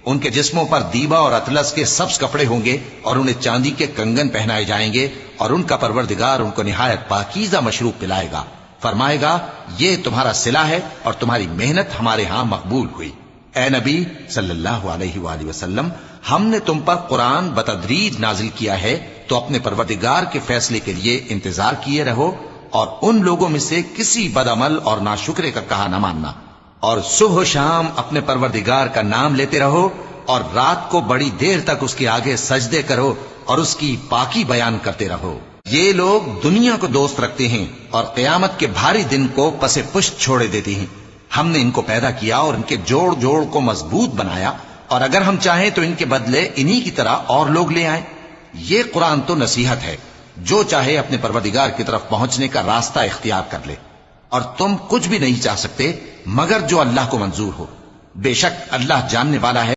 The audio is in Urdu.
ان کے جسموں پر دیبا اور اطلس کے سبز کپڑے ہوں گے اور انہیں چاندی کے کنگن پہنائے جائیں گے، اور ان کا پروردگار ان کو نہایت پاکیزہ مشروب پلائے گا، فرمائے گا یہ تمہارا صلہ ہے اور تمہاری محنت ہمارے ہاں مقبول ہوئی۔ اے نبی صلی اللہ علیہ وآلہ وسلم، ہم نے تم پر قرآن بتدریج نازل کیا ہے، تو اپنے پروردگار کے فیصلے کے لیے انتظار کیے رہو، اور ان لوگوں میں سے کسی بدعمل اور ناشکرے کا کہا نہ ماننا، اور صبح و شام اپنے پروردگار کا نام لیتے رہو، اور رات کو بڑی دیر تک اس کے آگے سجدے کرو اور اس کی پاکی بیان کرتے رہو۔ یہ لوگ دنیا کو دوست رکھتے ہیں اور قیامت کے بھاری دن کو پس پشت چھوڑے دیتے ہیں۔ ہم نے ان کو پیدا کیا اور ان کے جوڑ جوڑ کو مضبوط بنایا، اور اگر ہم چاہیں تو ان کے بدلے انہی کی طرح اور لوگ لے آئیں۔ یہ قرآن تو نصیحت ہے، جو چاہے اپنے پروردگار کی طرف پہنچنے کا راستہ اختیار کر لے، اور تم کچھ بھی نہیں چاہ سکتے مگر جو اللہ کو منظور ہو۔ بے شک اللہ جاننے والا ہے